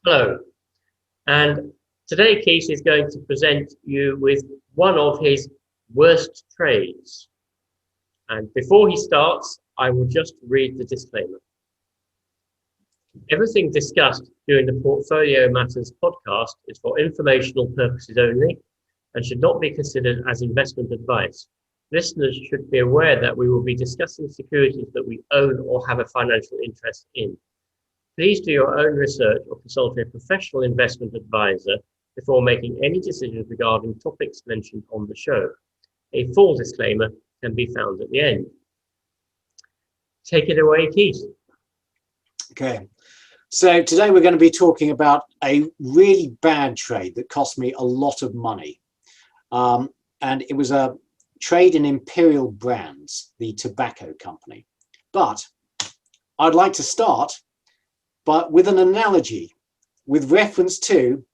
Hello, and today Keith is going to present you with one of his worst trades. And before he starts, I will just read the disclaimer. Everything discussed during the Portfolio Matters podcast is for informational purposes only and should not be considered as investment advice. Listeners should be aware that we will be discussing securities that we own or have a financial interest in. Please do your own research or consult a professional investment advisor before making any decisions regarding topics mentioned on the show. A full disclaimer can be found at the end. Take it away, Keith. Okay, so today we're going to be talking about a really bad trade that cost me a lot of money. And it was a trade in Imperial Brands, the tobacco company. But I'd like to start with an analogy with reference to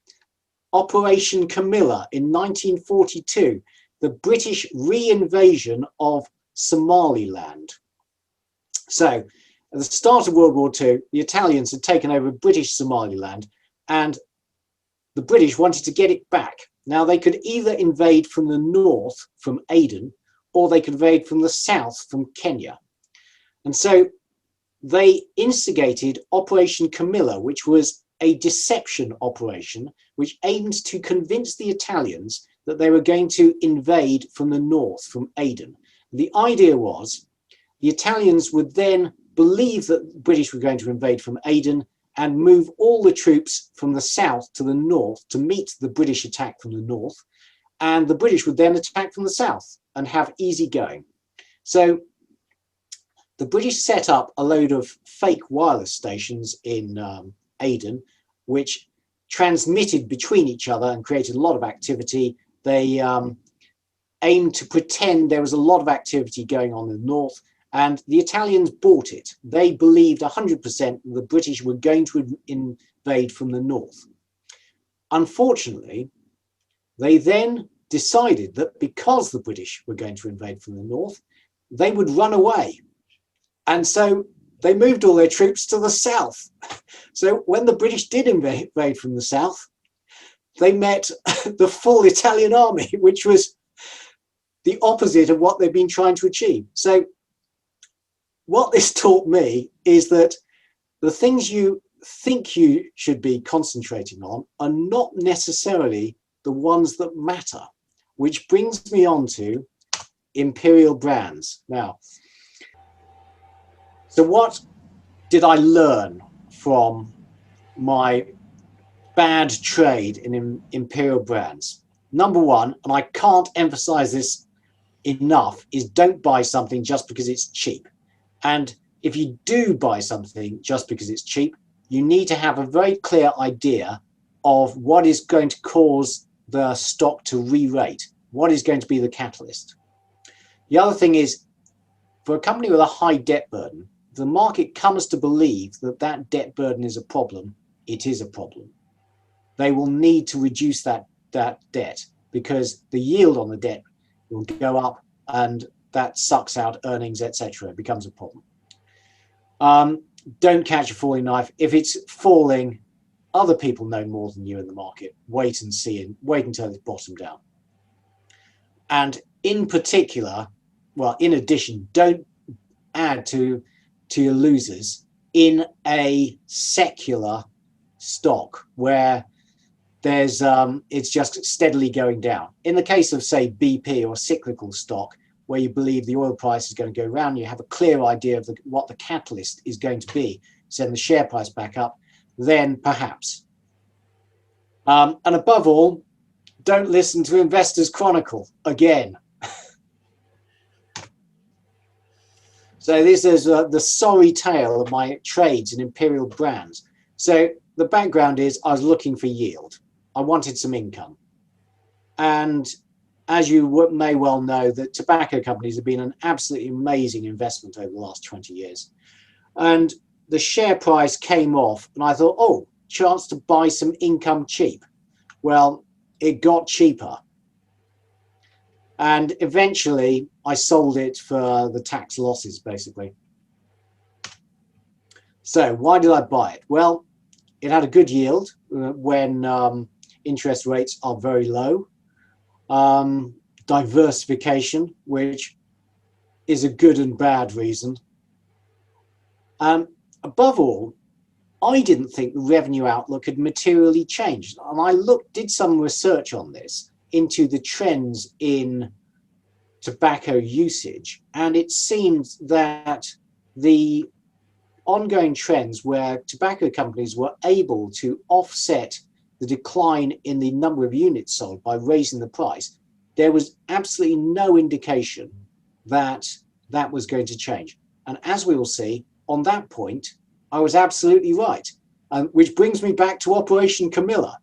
Operation Camilla in 1942, the British re-invasion of Somaliland. So at the start of World War II, the Italians had taken over British Somaliland and the British wanted to get it back. Now they could either invade from the north from Aden or they could invade from the south from Kenya. And so they instigated Operation Camilla, which was a deception operation which aimed to convince the Italians that they were going to invade from the north, from Aden. The idea was the Italians would then believe that the British were going to invade from Aden and move all the troops from the south to the north to meet the British attack from the north, and the British would then attack from the south and have easy going. So the British set up a load of fake wireless stations in Aden, which transmitted between each other and created a lot of activity. They aimed to pretend there was a lot of activity going on in the north, and the Italians bought it. They believed 100% the British were going to invade from the north. Unfortunately, they then decided that because the British were going to invade from the north, they would run away. And so they moved all their troops to the south. So when the British did invade from the south, they met the full Italian army, which was the opposite of what they've been trying to achieve. So what this taught me is that the things you think you should be concentrating on are not necessarily the ones that matter, which brings me on to Imperial Brands. Now, so what did I learn from my bad trade in Imperial Brands? Number one, and I can't emphasize this enough, is don't buy something just because it's cheap. And if you do buy something just because it's cheap, you need to have a very clear idea of what is going to cause the stock to re-rate, what is going to be the catalyst. The other thing is, for a company with a high debt burden, the market comes to believe that that debt burden is a problem, it is a problem. They will need to reduce that debt because the yield on the debt will go up and that sucks out earnings, etc. It becomes a problem. Don't catch a falling knife. If it's falling, other people know more than you in the market. Wait and see, and wait until it's bottomed out. And in particular, well, in addition, don't add to your losers in a secular stock where there's it's just steadily going down. In the case of, say, BP or a cyclical stock where you believe the oil price is going to go around, you have a clear idea of what the catalyst is going to be, send the share price back up, then perhaps. And above all, don't listen to Investors Chronicle again. So this is the sorry tale of my trades in Imperial Brands. So the background is I was looking for yield. I wanted some income. And as you may well know, that tobacco companies have been an absolutely amazing investment over the last 20 years. And the share price came off and I thought, oh, chance to buy some income cheap. Well, it got cheaper. And eventually I sold it for the tax losses, basically. So why did I buy it? Well, it had a good yield when interest rates are very low. Diversification, which is a good and bad reason. Above all, I didn't think the revenue outlook had materially changed. And I did some research on this into the trends in tobacco usage. And it seems that the ongoing trends where tobacco companies were able to offset the decline in the number of units sold by raising the price, there was absolutely no indication that that was going to change. And as we will see, on that point, I was absolutely right. Which brings me back to Operation Camilla.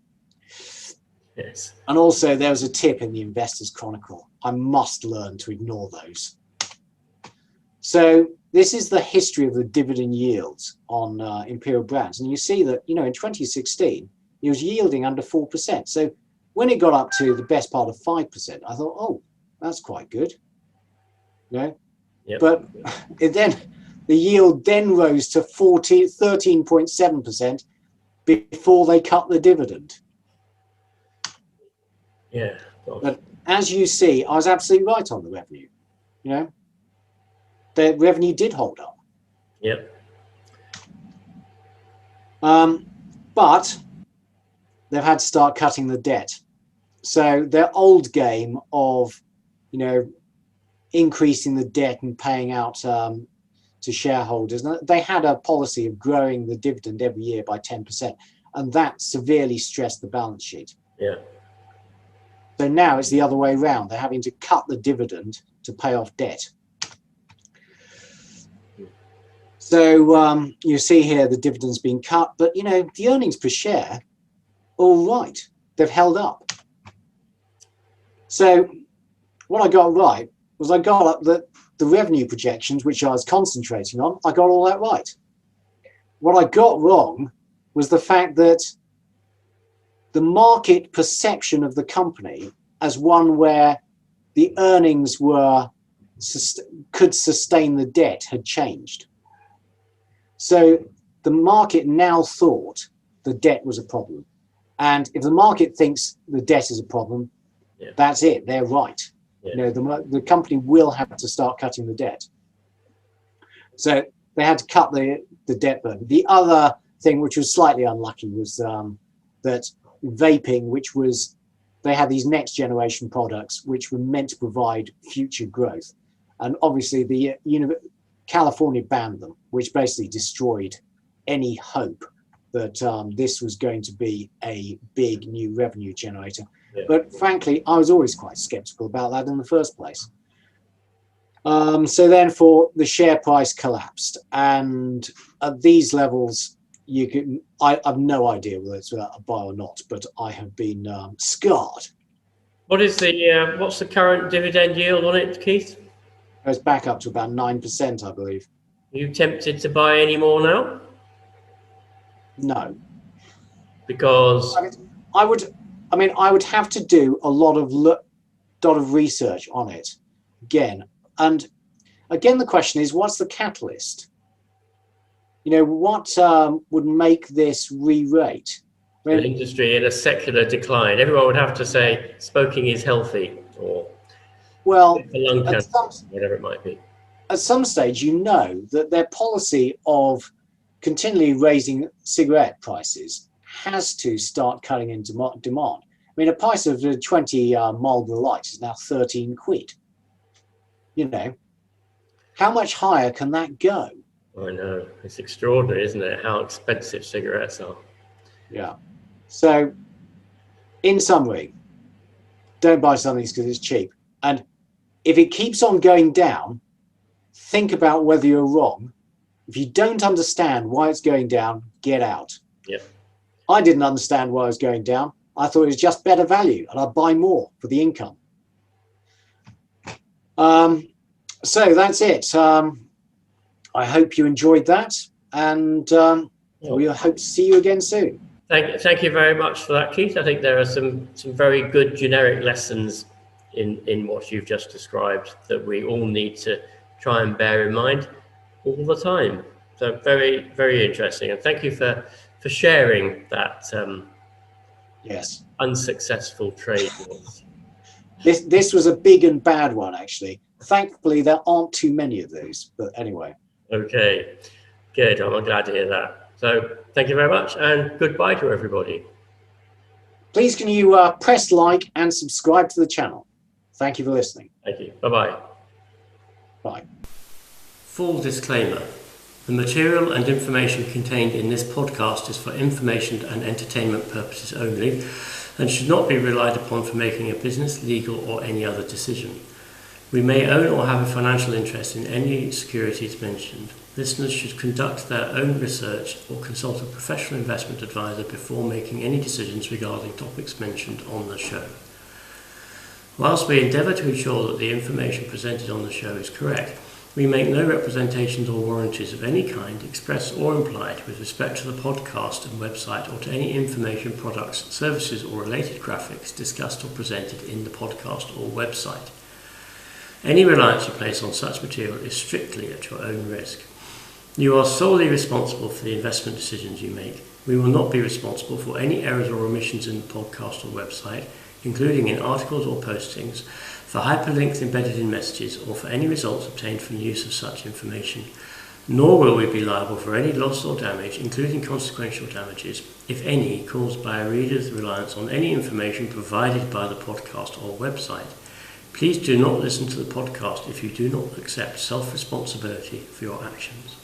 Yes. And also there was a tip in the Investors Chronicle. I must learn to ignore those. So this is the history of the dividend yields on Imperial Brands. And you see that, in 2016, it was yielding under 4%. So when it got up to the best part of 5%, I thought, oh, that's quite good. Yep. But the yield then rose to 13.7% before they cut the dividend. Yeah. But as you see, I was absolutely right on the revenue. The revenue did hold up. Yep. But they've had to start cutting the debt. So their old game of, increasing the debt and paying out to shareholders, they had a policy of growing the dividend every year by 10%, and that severely stressed the balance sheet. Yeah. So now it's the other way around. They're having to cut the dividend to pay off debt. So you see here the dividend's been cut, but the earnings per share, all right, they've held up. So what I got right was I got up the revenue projections, which I was concentrating on. I got all that right. What I got wrong was the fact that the market perception of the company as one where the earnings could sustain the debt had changed. So the market now thought the debt was a problem. And if the market thinks the debt is a problem, that's it, they're right. Yeah. The company will have to start cutting the debt. So they had to cut the debt burden. The other thing, which was slightly unlucky, was that vaping, they had these next generation products which were meant to provide future growth. And obviously the California banned them, which basically destroyed any hope that this was going to be a big new revenue generator. Yeah. But frankly, I was always quite skeptical about that in the first place. So then the share price collapsed, and at these levels, I have no idea whether it's a buy or not, but I have been scarred. What's the current dividend yield on it, Keith? It's back up to about 9%, I believe. Are you tempted to buy any more now? No. Because I would have to do a lot of research on it again. And again, the question is, what's the catalyst? What would make this re-rate? An industry in a secular decline. Everyone would have to say smoking is healthy, or lung cancer, whatever it might be. At some stage, that their policy of continually raising cigarette prices has to start cutting into demand. I mean, a price of 20 Marlboro Lights is now 13 quid. How much higher can that go? I know. It's extraordinary, isn't it, how expensive cigarettes are? Yeah. So, in summary, don't buy something because it's cheap. And if it keeps on going down, think about whether you're wrong. If you don't understand why it's going down, get out. Yeah. I didn't understand why it was going down. I thought it was just better value, and I'd buy more for the income. So that's it. I hope you enjoyed that, and we hope to see you again soon. Thank you very much for that, Keith. I think there are some very good generic lessons in what you've just described that we all need to try and bear in mind all the time. So very, very interesting. And thank you for for sharing that Yes. unsuccessful trade with us. This was a big and bad one, actually. Thankfully, there aren't too many of those. But anyway. Okay, good. I'm glad to hear that. So thank you very much, and goodbye to everybody. Please can you press like and subscribe to the channel. Thank you for listening. Thank you. Bye-bye. Bye. Full disclaimer. The material and information contained in this podcast is for information and entertainment purposes only and should not be relied upon for making a business, legal or any other decision. We may own or have a financial interest in any securities mentioned. Listeners should conduct their own research or consult a professional investment advisor before making any decisions regarding topics mentioned on the show. Whilst we endeavour to ensure that the information presented on the show is correct, we make no representations or warranties of any kind, express or implied, with respect to the podcast and website or to any information, products, services or related graphics discussed or presented in the podcast or website. Any reliance you place on such material is strictly at your own risk. You are solely responsible for the investment decisions you make. We will not be responsible for any errors or omissions in the podcast or website, including in articles or postings, for hyperlinks embedded in messages, or for any results obtained from the use of such information. Nor will we be liable for any loss or damage, including consequential damages, if any, caused by a reader's reliance on any information provided by the podcast or website. Please do not listen to the podcast if you do not accept self-responsibility for your actions.